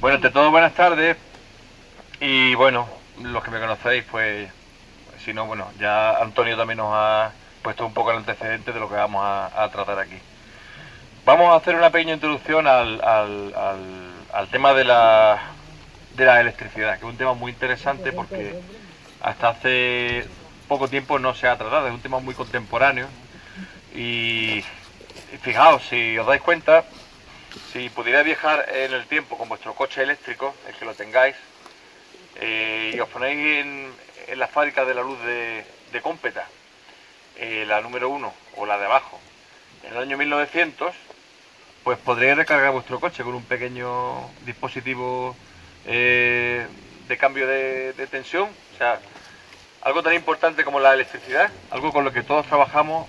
Bueno, ante todo, buenas tardes. Y bueno, los que me conocéis, pues, si no, bueno, ya Antonio también nos ha puesto un poco el antecedente de lo que vamos a tratar aquí. Vamos a hacer una pequeña introducción al tema de la electricidad, que es un tema muy interesante porque hasta hace poco tiempo no se ha tratado, es un tema muy contemporáneo. Y fijaos, si os dais cuenta, si pudierais viajar en el tiempo con vuestro coche eléctrico, el que lo tengáis, y os ponéis en la fábrica de la luz de Cómpeta, la número 1 o la de abajo, en el año 1900, pues podréis recargar vuestro coche con un pequeño dispositivo de cambio de tensión. O sea, algo tan importante como la electricidad, algo con lo que todos trabajamos,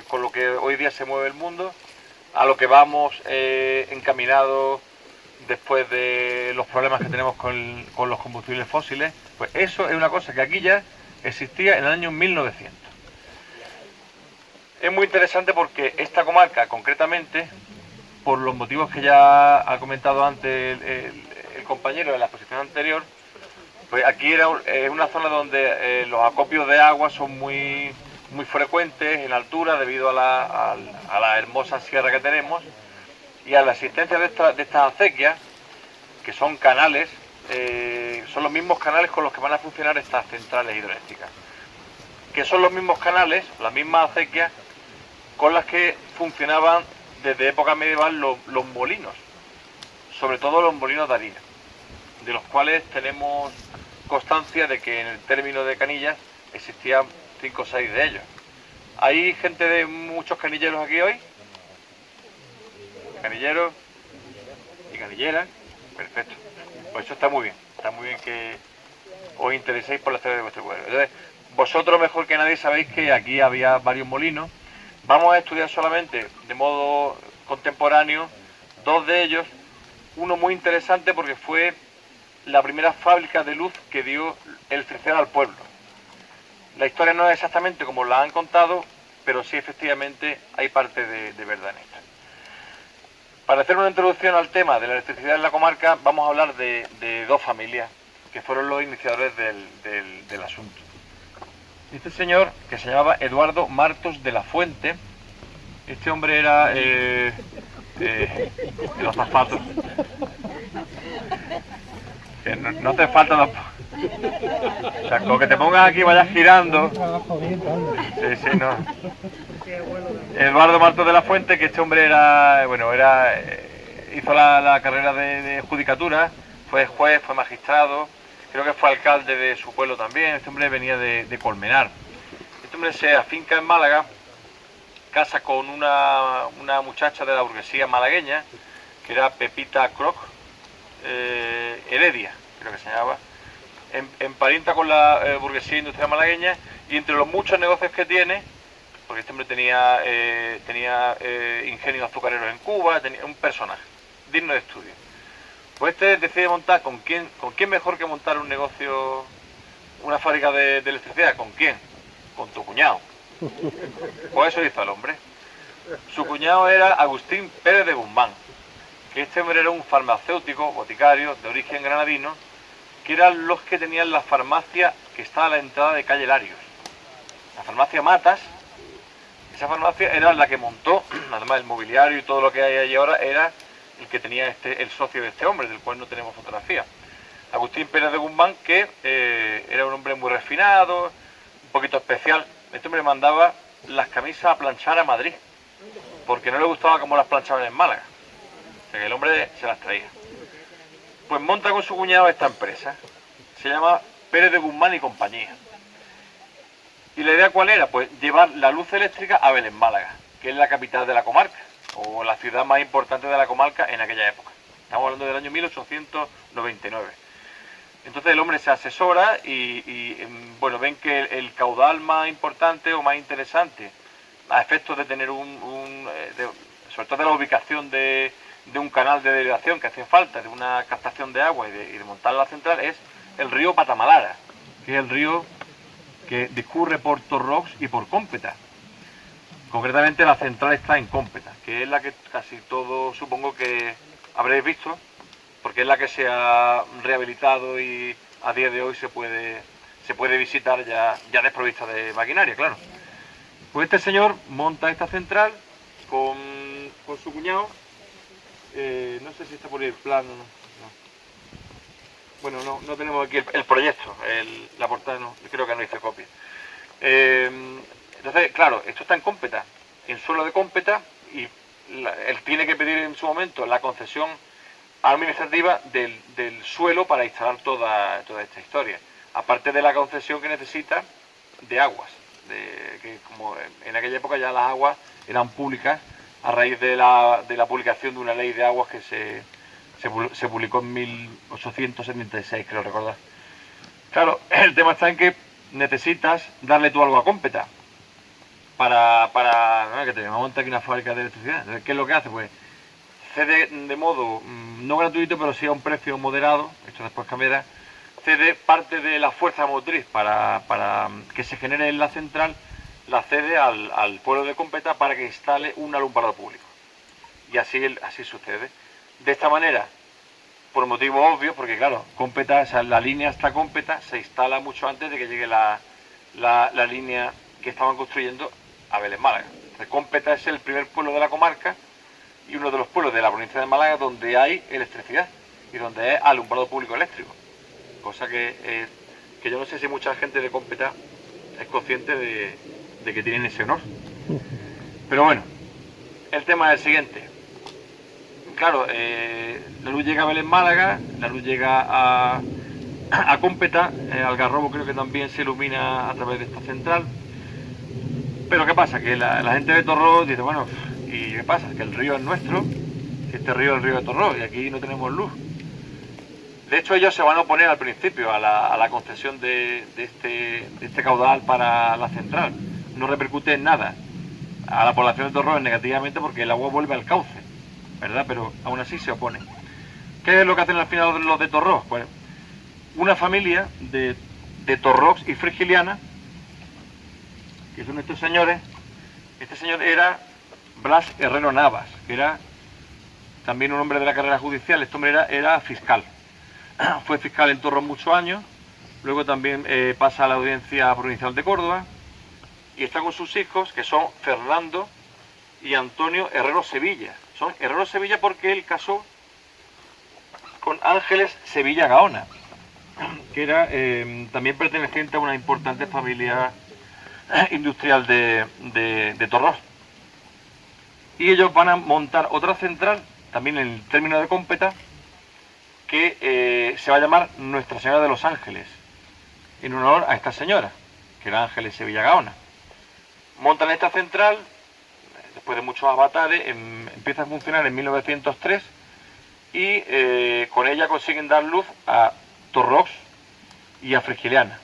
con lo que hoy día se mueve el mundo, a lo que vamos encaminados después de los problemas que tenemos con los combustibles fósiles. Pues eso es una cosa que aquí ya existía en el año 1900. Es muy interesante porque esta comarca, concretamente, por los motivos que ya ha comentado antes el compañero en la exposición anterior, pues aquí era una zona donde los acopios de agua son muy frecuentes en altura debido a la hermosa sierra que tenemos y a la existencia de estas acequias, que son canales, son los mismos canales con los que van a funcionar estas centrales hidroeléctricas, que son los mismos canales, las mismas acequias con las que funcionaban desde época medieval los molinos, sobre todo los molinos de harina, de los cuales tenemos constancia de que en el término de Canillas existían 5 o 6 de ellos. ¿Hay gente de muchos canilleros aquí hoy? Canilleros y canilleras. Perfecto. Pues eso está muy bien que os intereséis por la historia de vuestro pueblo. Entonces, vosotros mejor que nadie sabéis que aquí había varios molinos. Vamos a estudiar solamente de modo contemporáneo 2 de ellos. Uno muy interesante porque fue la primera fábrica de luz que dio electricidad al pueblo. La historia no es exactamente como la han contado, pero sí efectivamente hay parte de verdad en esto. Para hacer una introducción al tema de la electricidad en la comarca, vamos a hablar de 2 familias que fueron los iniciadores del asunto. Este señor, que se llamaba Eduardo Martos de la Fuente, este hombre era el azafato. Que no te falta los... O sea, con que te pongas aquí y vayas girando. Sí, sí, no. Eduardo Martos de la Fuente, que este hombre era, bueno, hizo la carrera de judicatura, fue juez, fue magistrado, creo que fue alcalde de su pueblo también. Este hombre venía de Colmenar. Este hombre se afinca en Málaga, casa con una muchacha de la burguesía malagueña, que era Pepita Croc, Heredia, creo que se llamaba, emparenta con la burguesía industrial malagueña, y entre los muchos negocios que tiene, porque este hombre tenía ingenios azucareros en Cuba, tenía un personaje digno de estudio. Pues este decide montar, ¿con quién mejor que montar un negocio, una fábrica de electricidad? ¿Con quién? Con tu cuñado. Pues eso hizo el hombre. Su cuñado era Agustín Pérez de Guzmán, que este hombre era un farmacéutico, boticario, de origen granadino, que eran los que tenían la farmacia que estaba a la entrada de calle Larios. La farmacia Matas. Esa farmacia era la que montó, además el mobiliario y todo lo que hay allí ahora, era el que tenía el socio de este hombre, del cual no tenemos fotografía. Agustín Pérez de Guzmán, que era un hombre muy refinado, un poquito especial. Este hombre mandaba las camisas a planchar a Madrid, porque no le gustaba cómo las planchaban en Málaga. O sea que el hombre se las traía. Pues monta con su cuñado esta empresa. Se llama Pérez de Guzmán y compañía. ¿Y la idea cuál era? Pues llevar la luz eléctrica a Belén, Málaga, que es la capital de la comarca, o la ciudad más importante de la comarca en aquella época. Estamos hablando del año 1899. Entonces el hombre se asesora y bueno, ven que el caudal más importante o más interesante, a efectos de tener sobre todo de la ubicación de un canal de derivación que hace falta, de una captación de agua y de montar la central, es el río Patamalara, que es el río que discurre por Torrox y por Cómpeta. Concretamente la central está en Cómpeta, que es la que casi todos supongo que habréis visto, porque es la que se ha rehabilitado y a día de hoy se puede visitar ya desprovista de maquinaria, claro. Pues este señor monta esta central con su cuñado. No sé si está por ahí el plano, no. Bueno, no tenemos aquí el proyecto, la portada no, creo que no hice copia. Entonces, claro, esto está en Cómpeta, en suelo de Cómpeta, y él tiene que pedir en su momento la concesión administrativa del suelo para instalar toda esta historia. Aparte de la concesión que necesita de aguas, que como en aquella época ya las aguas eran públicas a raíz de la publicación de una ley de aguas que se publicó en 1876, creo recordar. Claro, el tema está en que necesitas darle tú algo a Cómpeta para que te monte aquí una fábrica de electricidad. Entonces, ¿qué es lo que hace? Pues cede de modo no gratuito, pero sí a un precio moderado, esto después cambiará, cede parte de la fuerza motriz para que se genere en la central, la cede al pueblo de Cómpeta para que instale un alumbrado público. Y así sucede. De esta manera, por motivos obvios, porque claro, Cómpeta, o sea, la línea hasta Cómpeta se instala mucho antes de que llegue la línea que estaban construyendo a Vélez Málaga. Entonces, Cómpeta es el primer pueblo de la comarca y uno de los pueblos de la provincia de Málaga donde hay electricidad y donde es alumbrado público eléctrico. Cosa que yo no sé si mucha gente de Cómpeta es consciente de que tienen ese honor. Pero bueno, el tema es el siguiente. Claro, la luz llega a Vélez Málaga, la luz llega a Cómpeta, Algarrobo creo que también se ilumina a través de esta central. Pero ¿qué pasa? Que la gente de Torró dice, bueno, ¿y qué pasa? Que el río es nuestro, que este río es el río de Torró y aquí no tenemos luz. De hecho, ellos se van a oponer al principio a la concesión de este caudal para la central. No repercute en nada a la población de Torró negativamente porque el agua vuelve al cauce, ¿verdad? Pero aún así se opone. ¿Qué es lo que hacen al final los de Torró? Pues una familia de Torrox y Frigiliana, que son estos señores. Este señor era Blas Herrero Navas, que era también un hombre de la carrera judicial. Este hombre era fiscal. Fue fiscal en Torró muchos años, luego también pasa a la Audiencia Provincial de Córdoba y está con sus hijos, que son Fernando y Antonio Herrero Sevilla. Son Herrero Sevilla porque él casó con Ángeles Sevilla Gaona, que era también perteneciente a una importante familia industrial de Torrós. Y ellos van a montar otra central, también en el término de Cómpeta, que se va a llamar Nuestra Señora de los Ángeles, en honor a esta señora, que era Ángeles Sevilla Gaona. Montan esta central, después de muchos avatares, empieza a funcionar en 1903 y con ella consiguen dar luz a Torrox y a Frigiliana.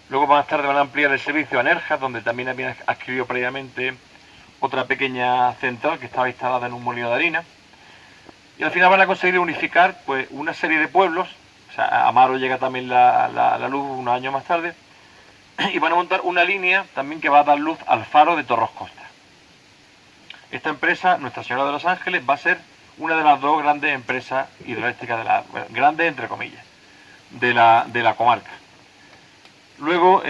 Luego más tarde van a ampliar el servicio a Nerjas, donde también habían adquirido previamente otra pequeña central que estaba instalada en un molino de harina. Y al final van a conseguir unificar pues una serie de pueblos. O sea, a Amaro llega también la luz unos años más tarde. Y van a montar una línea también que va a dar luz al faro de Torros Costa. Esta empresa, Nuestra Señora de los Ángeles, va a ser una de las dos grandes empresas hidroeléctricas, grandes entre comillas, de la comarca. Luego,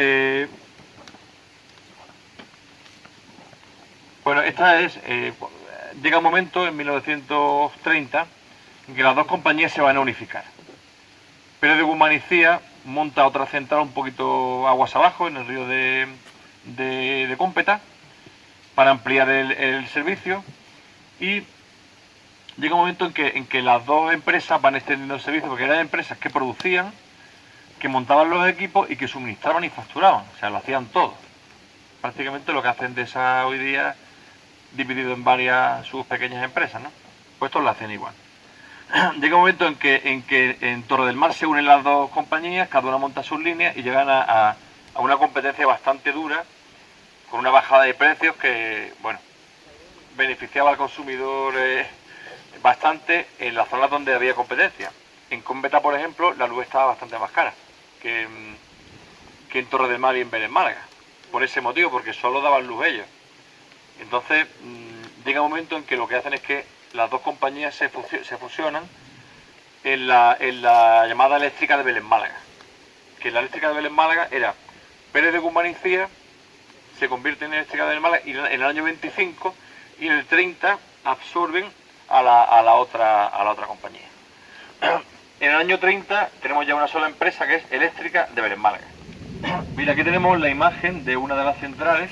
bueno, llega un momento en 1930 en que las dos compañías se van a unificar. Pérez de Guzmán y Cía monta otra central un poquito aguas abajo en el río de Cómpeta para ampliar el servicio, y llega un momento en que las dos empresas van extendiendo el servicio porque eran empresas que producían, que montaban los equipos y que suministraban y facturaban, o sea, lo hacían todo. Prácticamente lo que hacen de esa hoy día, dividido en varias sus pequeñas empresas, ¿no? Pues estos lo hacen igual. Llega un momento en que en Torre del Mar se unen las dos compañías, cada una monta sus líneas y llegan a una competencia bastante dura, con una bajada de precios que, bueno, beneficiaba al consumidor bastante en las zonas donde había competencia. En Cómpeta, por ejemplo, la luz estaba bastante más cara que en Torre del Mar y en Vélez Málaga, por ese motivo, porque solo daban luz ellos. Entonces, llega un momento en que lo que hacen es que las dos compañías se fusionan en la llamada eléctrica de Vélez Málaga. Que la eléctrica de Vélez Málaga era Pérez de Guzmán y Cía, se convierte en eléctrica de Vélez Málaga y en el año 25 y en el 30 absorben a la otra compañía. En el año 30 tenemos ya una sola empresa que es Eléctrica de Vélez Málaga. Mira, aquí tenemos la imagen de una de las centrales.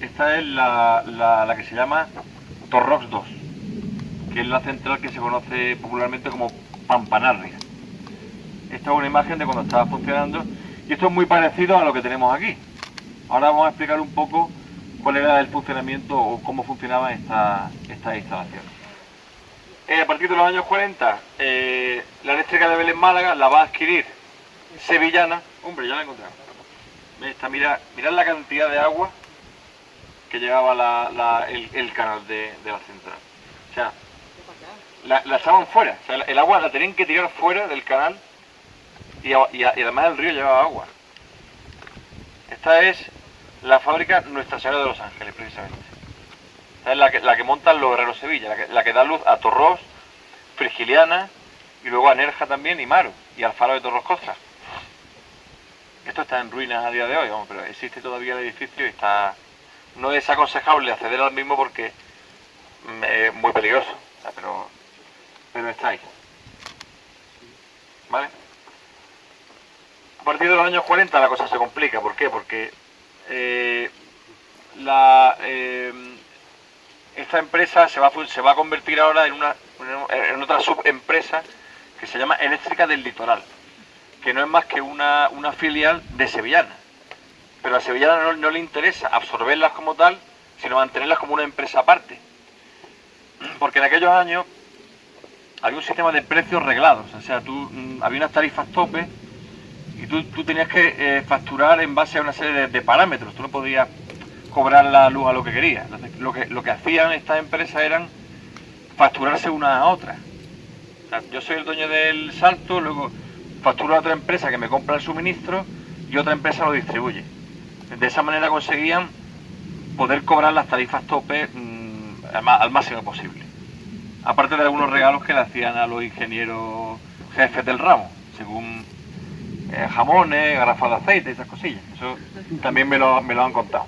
Esta es la que se llama Torrox 2, que es la central que se conoce popularmente como Pampanarria. Esta es una imagen de cuando estaba funcionando y esto es muy parecido a lo que tenemos aquí. Ahora vamos a explicar un poco cuál era el funcionamiento o cómo funcionaban estas instalaciones. A partir de los años 40, la eléctrica de Vélez Málaga la va a adquirir Sevillana. Hombre, ya la he encontrado. Mirad la cantidad de agua que llevaba el canal de la central. O sea, la echaban fuera. O sea, el agua la tenían que tirar fuera del canal y además el río llevaba agua. Esta es la fábrica Nuestra Señora de los Ángeles, precisamente. Esta es la que montan los Herreros Sevilla, la que da luz a Torros, Frigiliana y luego a Nerja también y Maro y al faro de Torros Costa. Esto está en ruinas a día de hoy, vamos, pero existe todavía el edificio y no es aconsejable acceder al mismo porque es muy peligroso, o sea, pero está ahí. ¿Vale? A partir de los años 40 la cosa se complica. ¿Por qué? Porque esta empresa se va a convertir ahora en otra subempresa que se llama Eléctrica del Litoral, que no es más que una filial de Sevillana. Pero a Sevillana no le interesa absorberlas como tal, sino mantenerlas como una empresa aparte. Porque en aquellos años había un sistema de precios reglados, o sea, había unas tarifas tope y tú tenías que facturar en base a una serie de parámetros. Tú no podías cobrar la luz a lo que querías. Entonces, lo que hacían estas empresas eran facturarse una a otra. O sea, yo soy el dueño del Salto, luego facturo a otra empresa que me compra el suministro y otra empresa lo distribuye. De esa manera conseguían poder cobrar las tarifas tope al máximo posible. Aparte de algunos regalos que le hacían a los ingenieros jefes del ramo, según jamones, garrafas de aceite y esas cosillas. Eso también me lo han contado.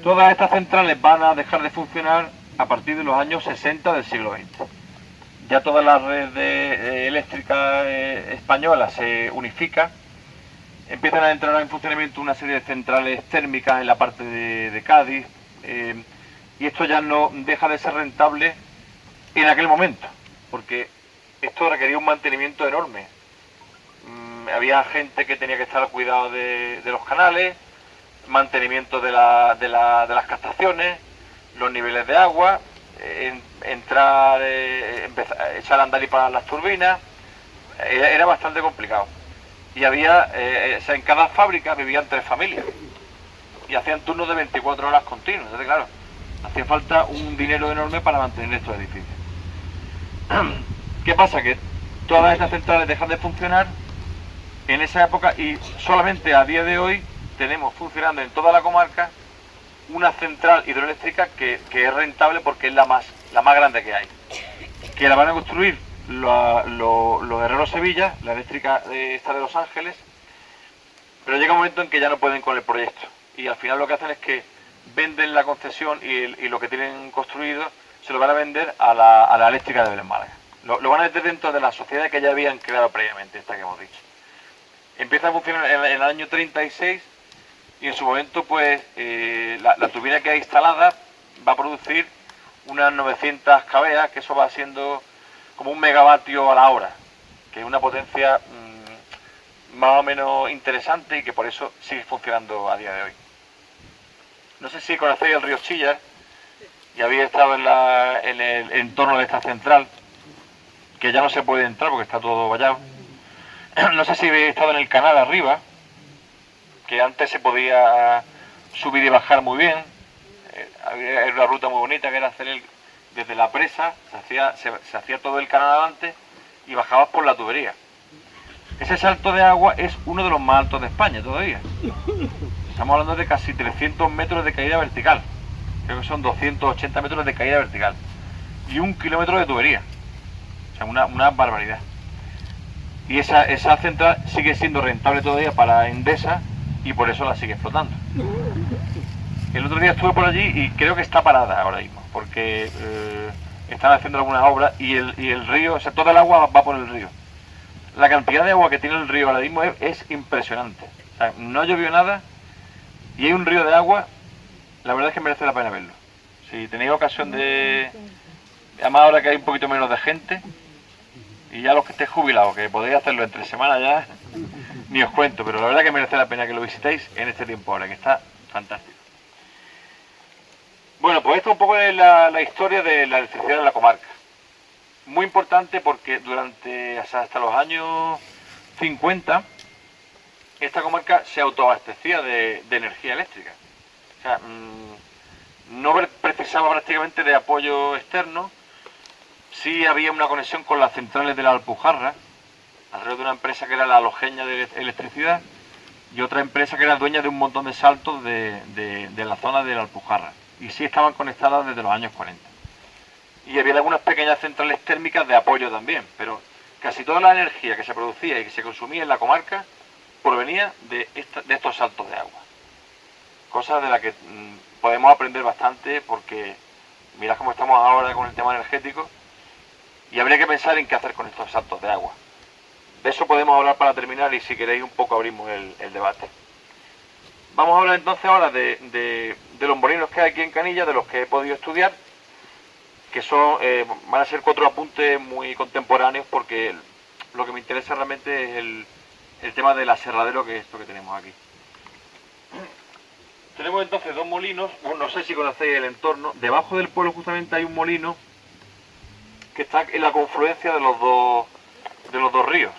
Todas estas centrales van a dejar de funcionar a partir de los años 60 del siglo XX. Ya toda la red eléctrica española se unifica. Empiezan a entrar en funcionamiento una serie de centrales térmicas en la parte de Cádiz, y esto ya no deja de ser rentable en aquel momento, porque esto requería un mantenimiento enorme. Había gente que tenía que estar al cuidado de los canales, mantenimiento de las captaciones, los niveles de agua, echar a andar y parar las turbinas. Era bastante complicado. Y había, en cada fábrica vivían 3 familias y hacían turnos de 24 horas continuos. Entonces, claro, hacía falta un dinero enorme para mantener estos edificios. ¿Qué pasa? Que todas estas centrales dejan de funcionar en esa época y solamente a día de hoy tenemos funcionando en toda la comarca una central hidroeléctrica que es rentable porque es la más grande que hay. Que la van a construir los Herreros Sevilla, la eléctrica esta de Los Ángeles, pero llega un momento en que ya no pueden con el proyecto y al final lo que hacen es que venden la concesión y lo que tienen construido se lo van a vender a la eléctrica de Vélez Málaga. Lo van a meter dentro de la sociedad que ya habían creado previamente, esta que hemos dicho. Empieza a funcionar en el año 36 y en su momento pues la turbina que hay instalada va a producir unas 900 kVA, que eso va siendo como 1 megavatio a la hora, que es una potencia más o menos interesante y que por eso sigue funcionando a día de hoy. No sé si conocéis el río Chillas y habéis estado en el entorno de esta central, que ya no se puede entrar porque está todo vallado. No sé si habéis estado en el canal arriba, que antes se podía subir y bajar muy bien. Había una ruta muy bonita que era hacer desde la presa, se hacía todo el canal adelante y bajabas por la tubería. Ese salto de agua es uno de los más altos de España todavía. Estamos hablando de casi 300 metros de caída vertical. Creo que son 280 metros de caída vertical. Y 1 kilómetro de tubería. O sea, una barbaridad. Y esa central sigue siendo rentable todavía para Endesa y por eso la sigue explotando. El otro día estuve por allí y creo que está parada ahora mismo, porque están haciendo algunas obras y el río, o sea, toda el agua va por el río. La cantidad de agua que tiene el río ahora mismo es impresionante. O sea, no llovió nada y hay un río de agua, la verdad es que merece la pena verlo. Si tenéis ocasión de... Además ahora que hay un poquito menos de gente, y ya los que estéis jubilados, que podéis hacerlo entre semanas ya, ni os cuento, pero la verdad que merece la pena que lo visitéis en este tiempo ahora, que está fantástico. Bueno, pues esto un poco es la historia de la electricidad en la comarca. Muy importante porque hasta los años 50 esta comarca se autoabastecía de energía eléctrica. O sea, no precisaba prácticamente de apoyo externo. Sí había una conexión con las centrales de la Alpujarra, a través de una empresa que era la Alogeña de Electricidad y otra empresa que era dueña de un montón de saltos de la zona de la Alpujarra. Y sí estaban conectadas desde los años 40. Y había algunas pequeñas centrales térmicas de apoyo también, pero casi toda la energía que se producía y que se consumía en la comarca provenía de estos saltos de agua. Cosas de las que podemos aprender bastante porque mirad cómo estamos ahora con el tema energético y habría que pensar en qué hacer con estos saltos de agua. De eso podemos hablar para terminar y si queréis un poco abrimos el debate. Vamos a hablar entonces ahora de los molinos que hay aquí en Canilla, de los que he podido estudiar, que son van a ser 4 apuntes muy contemporáneos porque lo que me interesa realmente es el tema del aserradero, que es esto que tenemos aquí. Tenemos entonces 2 molinos, no sé si conocéis el entorno. Debajo del pueblo justamente hay un molino que está en la confluencia de los dos ríos,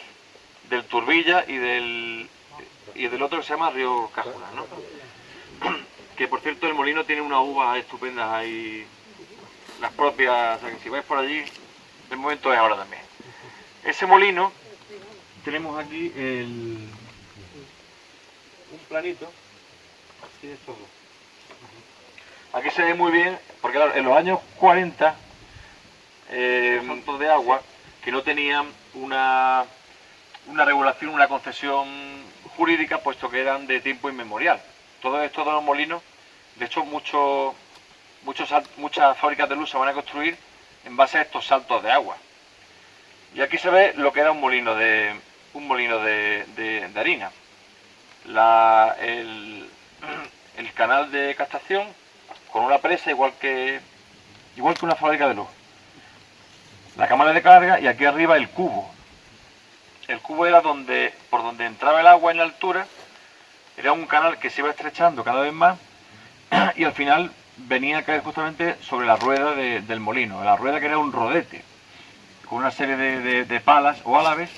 del Turbilla y del otro que se llama Río Cajuna, ¿no? Que por cierto el molino tiene unas uvas estupendas ahí, las propias, o sea que si vais por allí, el momento es ahora también. Ese molino, tenemos aquí un planito, así de estos dos. Aquí se ve muy bien, porque claro, en los años 40, saltos de agua que no tenían una regulación, una concesión jurídica, puesto que eran de tiempo inmemorial. Todo esto de los molinos, de hecho muchas fábricas de luz se van a construir en base a estos saltos de agua. Y aquí se ve lo que era un molino de harina. El canal de captación con una presa igual que una fábrica de luz. La cámara de carga y aquí arriba el cubo. El cubo era por donde entraba el agua en la altura. Era un canal que se iba estrechando cada vez más y al final venía a caer justamente sobre la rueda del molino. La rueda que era un rodete con una serie de palas o álabes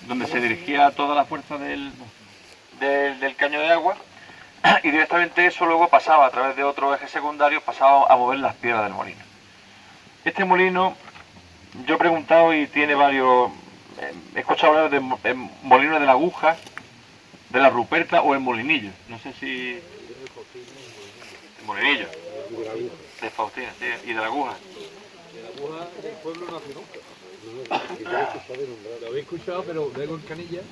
donde se dirigía toda la fuerza del caño de agua y directamente eso luego pasaba a través de otros ejes secundarios, pasaba a mover las piedras del molino. Este molino, yo he preguntado y tiene varios, he escuchado hablar de molino de la aguja, de la Ruperta o el molinillo, no sé si... El molinillo, de Faustina, sí, y de la aguja. De la aguja del pueblo no hace nunca. Lo habéis escuchado, pero luego en Canilla,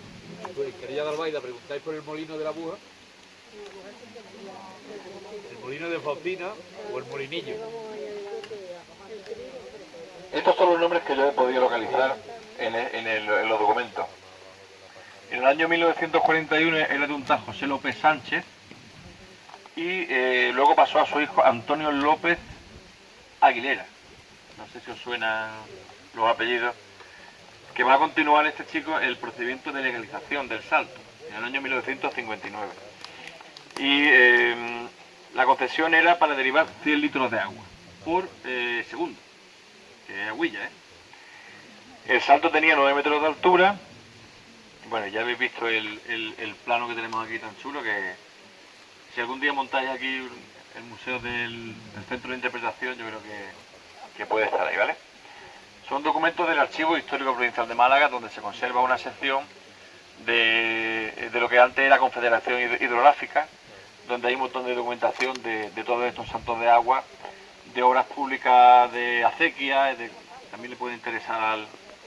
pues en Canilla de Albaida preguntáis por el molino de la aguja, el molino de Faustina o el molinillo. Estos son los nombres que yo he podido localizar en los documentos. En el año 1941 era de un tal José López Sánchez y luego pasó a su hijo Antonio López Aguilera. No sé si os suenan los apellidos. Que va a continuar este chico el procedimiento de legalización del salto en el año 1959. Y la concesión era para derivar 100 litros de agua por segundo. Que es agüilla, ¿eh? El salto tenía 9 metros de altura. Bueno, ya habéis visto el plano que tenemos aquí tan chulo, que si algún día montáis aquí el museo del centro de interpretación, yo creo que puede estar ahí, ¿vale? Son documentos del Archivo Histórico Provincial de Málaga, donde se conserva una sección de lo que antes era Confederación Hidrográfica, donde hay un montón de documentación de todos estos saltos de agua, de obras públicas de acequia, también le puede interesar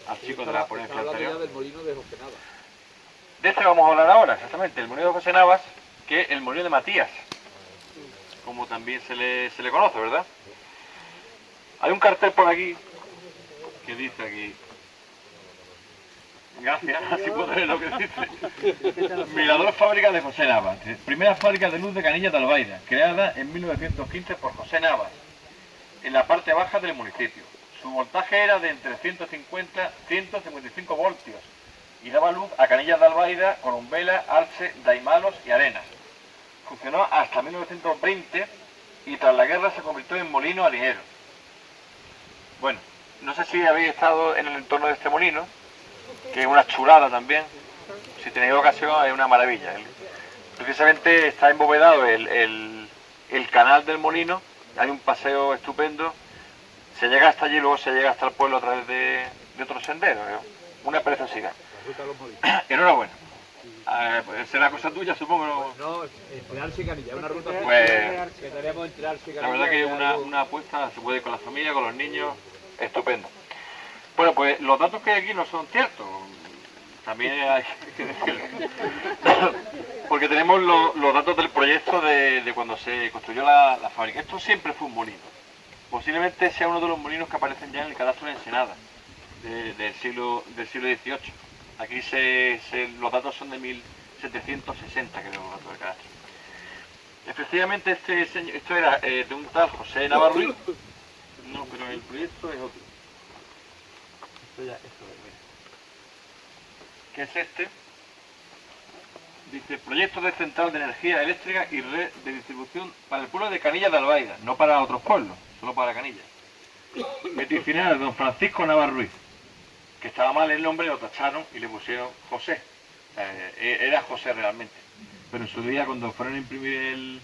al chico de la ponencia hablando anterior. ya del molino de José Nava. De este vamos a hablar ahora, exactamente, el molino de José Navas, que es el molino de Matías, como también se le conoce, ¿verdad? Hay un cartel por aquí que dice aquí, gracias, así puedo leer lo que dice. Mirador Fábrica de José Navas, primera fábrica de luz de Canillas de Albaida, creada en 1915 por José Navas, en la parte baja del municipio. Su voltaje era de entre 150 y 155 voltios y daba luz a Canillas de Albaida, Columbela, Arce, Daimalos y Arenas. Funcionó hasta 1920 y tras la guerra se convirtió en molino harinero. Bueno, no sé si habéis estado en el entorno de este molino, que es una chulada también. Si tenéis ocasión es una maravilla. Precisamente está embovedado el canal del molino, hay un paseo estupendo. Se llega hasta allí y luego se llega hasta el pueblo a través de otro sendero. Una preciosidad. Enhorabuena. Pues será cosa tuya, supongo. No, entre Arce y Canilla, una ruta Pues, que tenemos entre Arce y Canilla. la verdad que es una apuesta, se puede ir con la familia, con los niños, estupendo. Bueno, pues los datos que hay aquí no son ciertos. También hay que decirlo. Porque tenemos los datos del proyecto de cuando se construyó la fábrica. Esto siempre fue un molino. Posiblemente sea uno de los molinos que aparecen ya en el cadastro de Ensenada, del siglo XVIII. Aquí los datos son de 1760, creo, los datos del cadastro. Efectivamente, esto era de un tal José Nava Ruiz. No, pero el proyecto es otro. Esto es, mira. ¿Qué es este? Dice, proyecto de central de energía eléctrica y red de distribución para el pueblo de Canillas de Albaida, no para otros pueblos, solo para Canillas. Peticionario de don Francisco Nava Ruiz, que estaba mal el nombre, lo tacharon y le pusieron José. Era José realmente. Pero en su día, cuando fueron a imprimir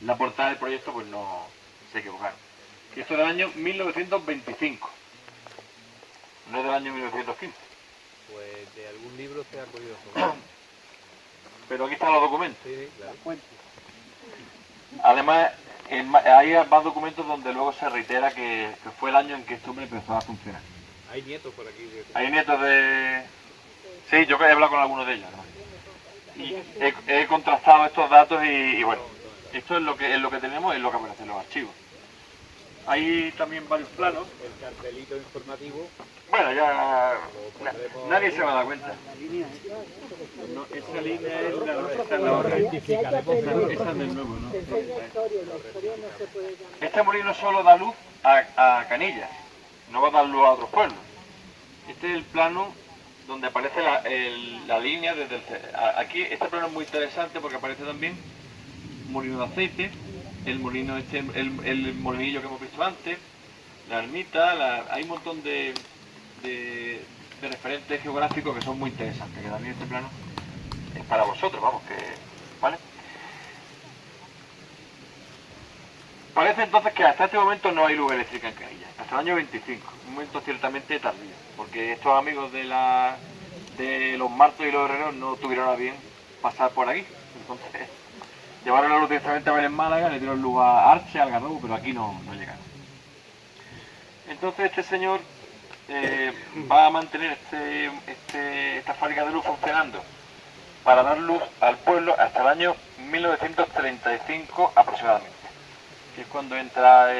la portada del proyecto, pues no se equivocaron. Y esto es del año 1925, no es del año 1915. Pues de algún libro se ha podido tomar. Pero aquí están los documentos. Sí, claro. Además, hay más documentos donde luego se reitera que fue el año en que este hombre empezó a funcionar. Hay nietos por aquí. Hay nietos de... Sí, yo he hablado con algunos de ellos, ¿no? Y he contrastado estos datos y bueno, esto es lo que tenemos, es lo que aparece en los archivos. Hay también varios planos. El cartelito informativo. Bueno, ya nadie se va a dar cuenta. No, esa línea es la rectificaremos, esa es del nuevo, ¿no? Este molino solo da luz a Canillas, no va a dar luz a otros pueblos. Este es el plano donde aparece la línea desde aquí. Este plano es muy interesante porque aparece también molino de aceite, el molino el molinillo que hemos visto antes, la ermita, hay un montón de referentes geográficos que son muy interesantes, que también este plano es para vosotros, vamos, ¿vale? Parece entonces que hasta este momento no hay luz eléctrica en Canillas, hasta el año 25, un momento ciertamente tardío, porque estos amigos de los Martos y los Herreros no tuvieron a bien pasar por aquí, entonces llevaron la luz directamente a ver en Málaga, le dieron luz a Arche, al Algarrobo, pero aquí no llegaron. Entonces este señor va a mantener esta fábrica de luz funcionando para dar luz al pueblo hasta el año 1935 aproximadamente, que es cuando entra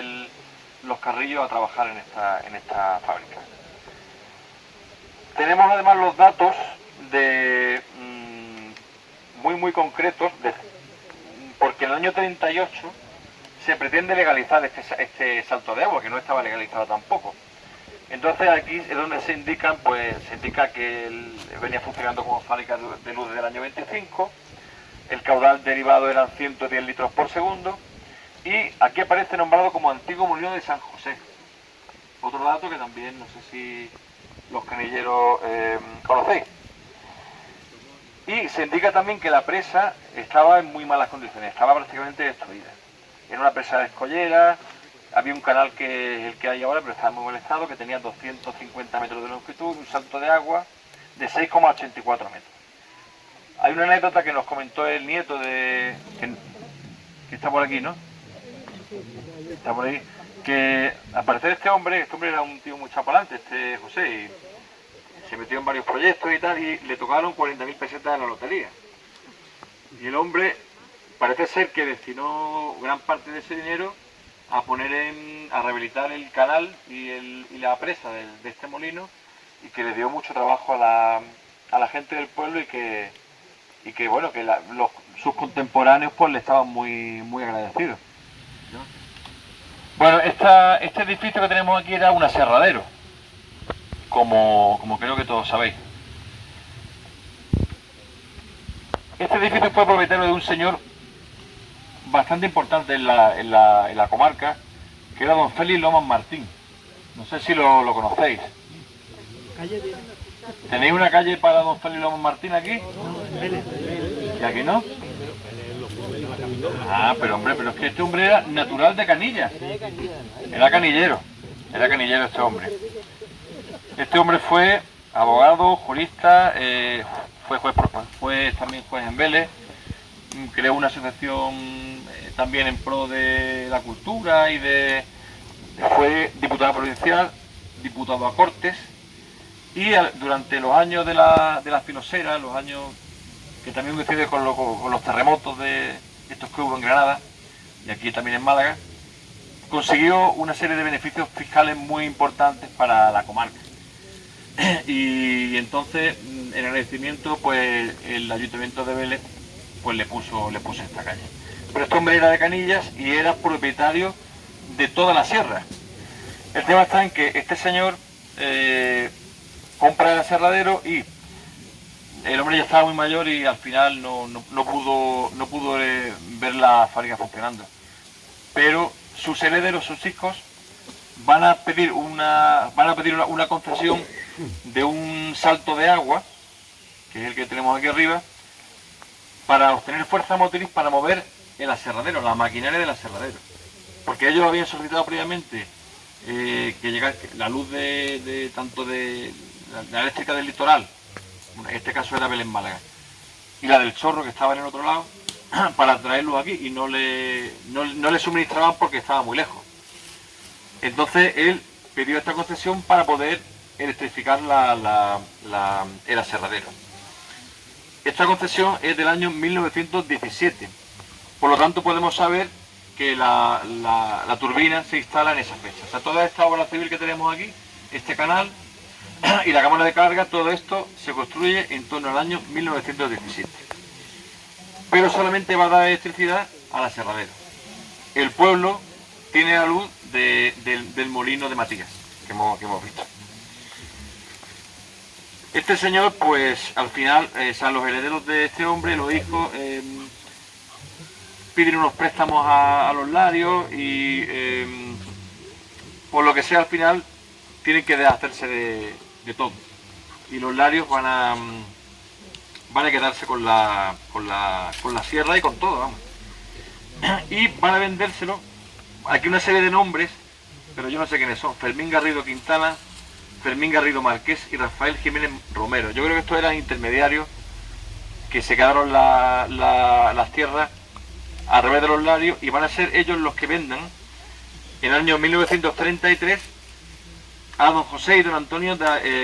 los Carrillos a trabajar en esta fábrica. Tenemos además los datos muy concretos, porque en el año 38 se pretende legalizar este salto de agua, que no estaba legalizado tampoco. Entonces aquí es donde se indica que venía funcionando como fábrica de luz desde el año 25, el caudal derivado eran 110 litros por segundo, y aquí aparece nombrado como antiguo molino de San José. Otro dato que también no sé si los canilleros conocéis. Y se indica también que la presa estaba en muy malas condiciones, estaba prácticamente destruida. Era una presa de escollera, había un canal que es el que hay ahora, pero estaba en muy mal estado, que tenía 250 metros de longitud, un salto de agua de 6,84 metros. Hay una anécdota que nos comentó el nieto que está por aquí, ¿no? Está por ahí. Que al parecer este hombre era un tío muy chapalante, José, se metió en varios proyectos y tal, y le tocaron 40.000 pesetas en la lotería. Y el hombre parece ser que destinó gran parte de ese dinero a a rehabilitar el canal y la presa de este molino, y que le dio mucho trabajo a la gente del pueblo, y que bueno, que sus contemporáneos pues le estaban muy agradecidos, ¿no? Bueno, este edificio que tenemos aquí era un aserradero, como creo que todos sabéis. Este edificio fue propietario de un señor bastante importante en la comarca, que era don Félix Lomas Martín. No sé si lo conocéis. ¿Tenéis una calle para don Félix Lomas Martín aquí? ¿Y aquí no? Ah, pero hombre, pero es que este hombre era natural de Canillas. Era canillero este hombre. Este hombre fue abogado, jurista, fue también juez en Vélez, creó una asociación también en pro de la cultura fue diputado provincial, diputado a Cortes, y durante los años de la filosera, los años que también coincide con los terremotos de estos que hubo en Granada y aquí también en Málaga, consiguió una serie de beneficios fiscales muy importantes para la comarca. Y entonces, en agradecimiento, pues el Ayuntamiento de Vélez pues le puso esta calle. Pero este hombre era de Canillas y era propietario de toda la sierra. El tema está en que este señor compra el aserradero, y el hombre ya estaba muy mayor y al final no pudo ver la fábrica funcionando. Pero sus herederos, sus hijos, van a pedir una concesión de un salto de agua, que es el que tenemos aquí arriba, para obtener fuerza motriz para mover el aserradero, la maquinaria del aserradero. Porque ellos habían solicitado previamente que llegase la luz tanto de la eléctrica del litoral, en este caso era Belén Málaga, y la del Chorro, que estaba en el otro lado, para traerlos aquí, y no le suministraban porque estaba muy lejos. Entonces él pidió esta concesión para poder electrificar el aserradero. Esta concesión es del año 1917, por lo tanto podemos saber que la turbina se instala en esa fecha. O sea, toda esta obra civil que tenemos aquí, este canal y la cámara de carga, todo esto se construye en torno al año 1917. Pero solamente va a dar electricidad al aserradero. El pueblo tiene la luz del molino de Matías, que hemos visto. Este señor, pues al final, los herederos de este hombre, los hijos, piden unos préstamos a los Larios y por lo que sea al final tienen que deshacerse de todo. Y los Larios van a quedarse con la sierra y con todo, vamos. Y van a vendérselo. Aquí una serie de nombres, pero yo no sé quiénes son. Fermín Garrido Quintana, Fermín Garrido Marqués y Rafael Jiménez Romero. Yo creo que estos eran intermediarios que se quedaron las tierras a través de los Larios, y van a ser ellos los que vendan en el año 1933 a don José y don Antonio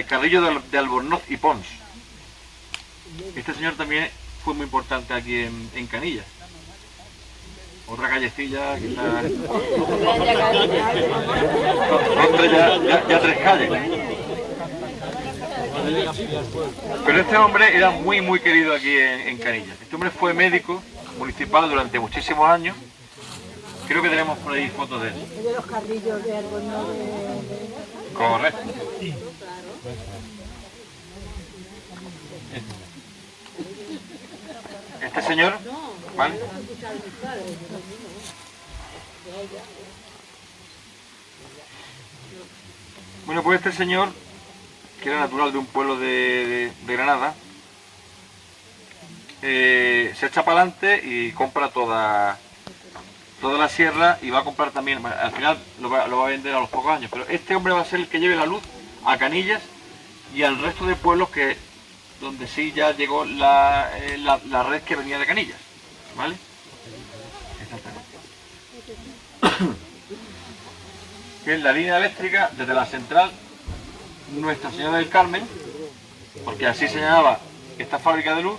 Carrillo de Albornoz y Pons. Este señor también fue muy importante aquí en Canillas. Otra callecilla, quizás. Ya tres calles. Pero este hombre era muy querido aquí en Canillas. Este hombre fue médico municipal durante muchísimos años. Creo que tenemos por ahí fotos de él. Es de los Carrillos de Albornoz de... Correcto. Este señor, ¿vale? Bueno, pues este señor, que era natural de un pueblo de Granada, se echa para adelante y compra toda la sierra, y va a comprar también, al final lo va a vender a los pocos años, pero este hombre va a ser el que lleve la luz a Canillas y al resto de pueblos donde sí ya llegó la red que venía de Canillas, ¿vale? Exactamente. Que es la línea eléctrica desde la central Nuestra Señora del Carmen, porque así se llamaba esta fábrica de luz,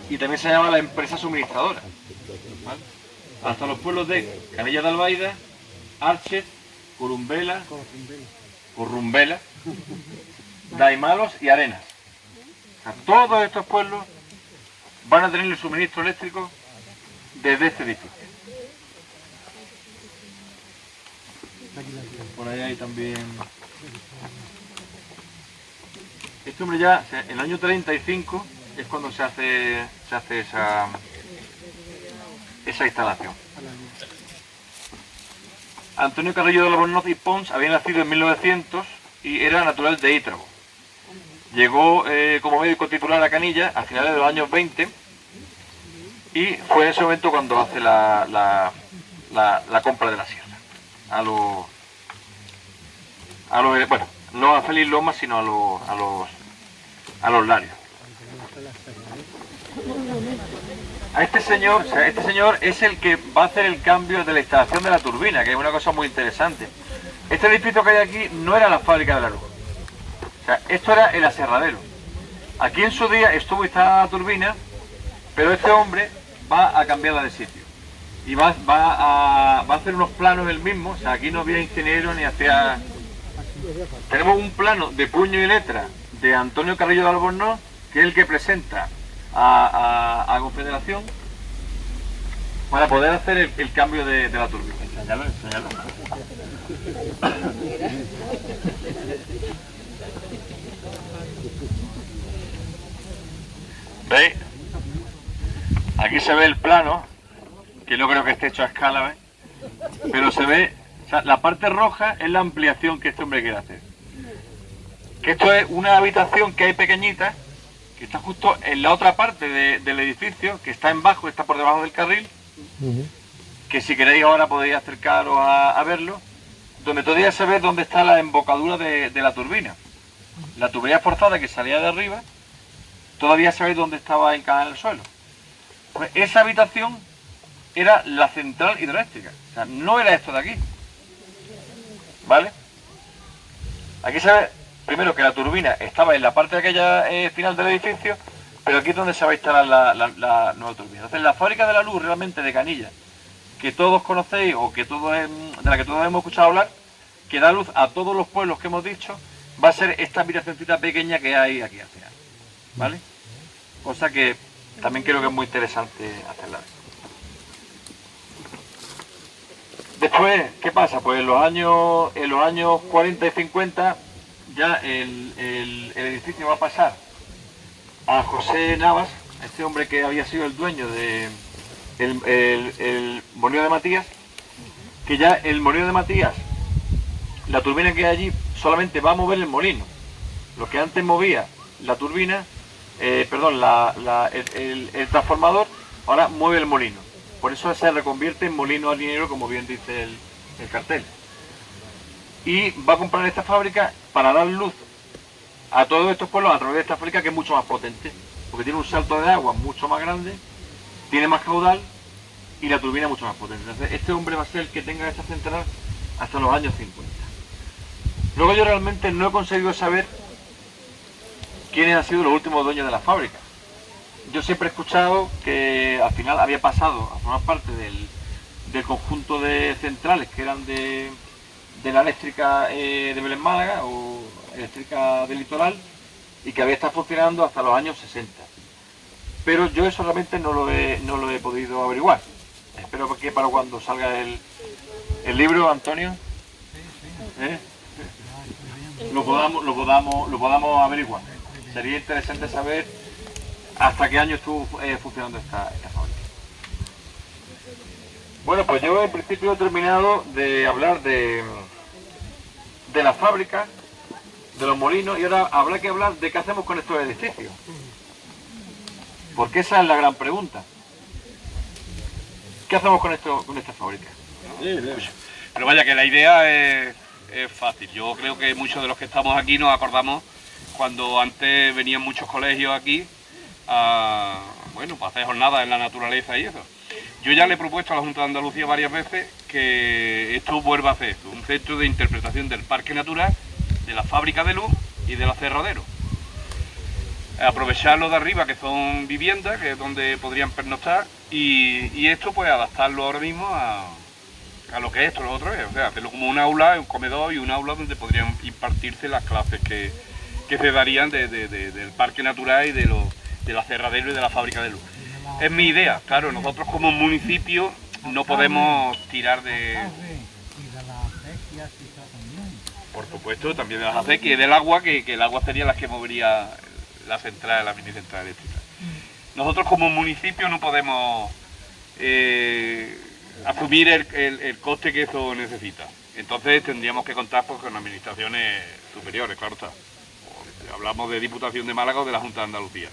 y también se llamaba la empresa suministradora, ¿vale? Hasta los pueblos de Canilla de Albaida, Archez, Corumbela, Daimalos y Arenas. O sea, todos estos pueblos van a tener el suministro eléctrico desde este edificio. Por ahí hay también... Este hombre ya, o sea, en el año 35 es cuando se hace esa instalación. Antonio Carrillo de Albornoz y Pons había nacido en 1900 y era natural de Ítrago. Llegó como médico titular a Canilla a finales de los años 20 y fue en ese momento cuando hace la compra de la sierra. Bueno, no a Félix Lomas, sino a los Larios. Este señor es el que va a hacer el cambio de la instalación de la turbina, que es una cosa muy interesante. Este edificio que hay aquí no era la fábrica de la luz. O sea, esto era el aserradero. Aquí en su día estuvo instalada la turbina, pero este hombre va a cambiarla de sitio. Y va a hacer unos planos él mismo. O sea, aquí no había ingeniero ni hacía... Tenemos un plano de puño y letra de Antonio Carrillo de Albornoz, que es el que presenta a Confederación para poder hacer el cambio de la turbina. Enséñalo. ¿Veis? Aquí se ve el plano, que no creo que esté hecho a escala, ¿ves? Pero se ve, o sea, la parte roja es la ampliación que este hombre quiere hacer. Que esto es una habitación que hay pequeñita, que está justo en la otra parte del edificio, que está en bajo, está por debajo del carril, que si queréis ahora podéis acercaros a verlo, donde todavía se ve dónde está la embocadura de la turbina. La tubería forzada que salía de arriba, todavía se ve dónde estaba encajada en el suelo. Pues esa habitación era la central hidroeléctrica, o sea, no era esto de aquí. ¿Vale? Aquí se ve primero que la turbina estaba en la parte de aquella final del edificio, pero aquí es donde se va a instalar la nueva turbina. Entonces la fábrica de la luz realmente de Canilla, que todos conocéis o que de la que todos hemos escuchado hablar, que da luz a todos los pueblos que hemos dicho, va a ser esta habitacioncita pequeña que hay aquí al final. ¿Vale? Cosa que también creo que es muy interesante hacerla. Después, ¿qué pasa? Pues en los años 40 y 50 ya el edificio va a pasar a José Navas, este hombre que había sido el dueño de el molino de Matías, que ya el molino de Matías, la turbina que hay allí solamente va a mover el molino. Lo que antes movía la turbina, el transformador, ahora mueve el molino. Por eso se reconvierte en molino harinero, como bien dice el cartel. Y va a comprar esta fábrica para dar luz a todos estos pueblos a través de esta fábrica, que es mucho más potente, porque tiene un salto de agua mucho más grande, tiene más caudal y la turbina mucho más potente. Entonces, este hombre va a ser el que tenga esta central hasta los años 50. Luego yo realmente no he conseguido saber quiénes han sido los últimos dueños de la fábrica. Yo siempre he escuchado que al final había pasado a formar parte del conjunto de centrales que eran de la eléctrica de Belén Málaga o eléctrica del litoral, y que había estado funcionando hasta los años 60. Pero yo eso realmente no lo he podido averiguar. Espero que para cuando salga el libro, Antonio, lo podamos averiguar. Sería interesante saber hasta qué año estuvo funcionando esta fábrica. Bueno, pues yo en principio he terminado de hablar de la fábrica, de los molinos, y ahora habrá que hablar de qué hacemos con estos edificios. Porque esa es la gran pregunta. ¿Qué hacemos con esta fábrica? Pero vaya, que la idea es fácil. Yo creo que muchos de los que estamos aquí nos acordamos cuando antes venían muchos colegios aquí para hacer jornadas en la naturaleza y eso. Yo ya le he propuesto a la Junta de Andalucía varias veces que esto vuelva a hacer esto, un centro de interpretación del parque natural, de la fábrica de luz y del aserradero. aprovechar lo de arriba, que son viviendas, que es donde podrían pernoctar, y esto pues adaptarlo ahora mismo a lo que es esto, lo otro es, o sea, hacerlo como un aula, un comedor y un aula donde podrían impartirse las clases que se darían del parque natural y de la aserradero y de la fábrica de luz. Es mi idea, claro, nosotros como municipio no podemos tirar de... Por supuesto, también de las acequias y del agua, que el agua sería la que movería la central, la mini central eléctrica. Nosotros como municipio no podemos asumir el coste que eso necesita. Entonces tendríamos que contar pues, con administraciones superiores, claro está. Hablamos de Diputación de Málaga o de la Junta de Andalucía.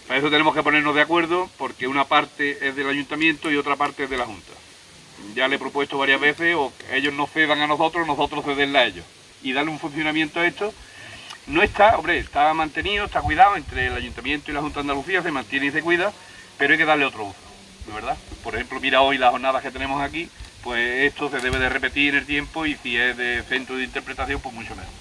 Para eso tenemos que ponernos de acuerdo porque una parte es del Ayuntamiento y otra parte es de la Junta. Ya le he propuesto varias veces o que ellos nos cedan a nosotros cederle a ellos. Y darle un funcionamiento a esto. No está, hombre, está mantenido, está cuidado entre el Ayuntamiento y la Junta de Andalucía, se mantiene y se cuida, pero hay que darle otro uso, ¿de verdad? Por ejemplo, mira hoy las jornadas que tenemos aquí, pues esto se debe de repetir en el tiempo y si es de centro de interpretación, pues mucho mejor.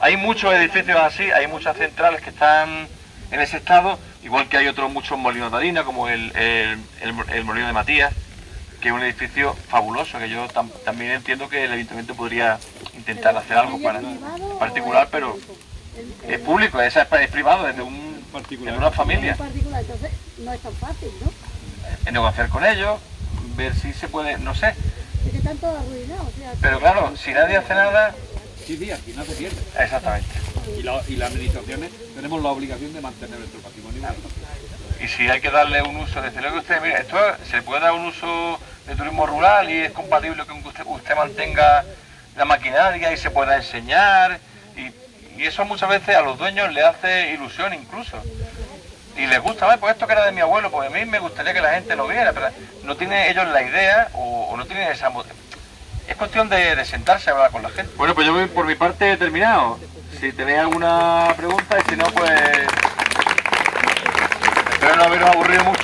Hay muchos edificios así, hay muchas centrales que están en ese estado, igual que hay otros muchos molinos de harina, como el molino de Matías, que es un edificio fabuloso, que yo también entiendo que el ayuntamiento podría intentar hacer algo para particular, pero es público, es privado, es de una familia. Entonces no es tan fácil, ¿no? Negociar con ellos, ver si se puede, no sé. Es que están todos arruinados. O sea, Pero claro, si nadie hace nada... Sí, al final se pierde. Exactamente. Y las administraciones tenemos la obligación de mantener nuestro patrimonio. Y si hay que darle un uso, desde luego usted, mira, esto se puede dar un uso de turismo rural y es compatible con que usted mantenga la maquinaria y se pueda enseñar y eso muchas veces a los dueños le hace ilusión incluso. Y les gusta, pues esto que era de mi abuelo, pues a mí me gustaría que la gente lo viera, pero no tienen ellos la idea o no tienen esa... Es cuestión de sentarse a hablar con la gente. Bueno, pues yo por mi parte he terminado. Si tenéis alguna pregunta y si no, pues... Espero no haberos aburrido mucho.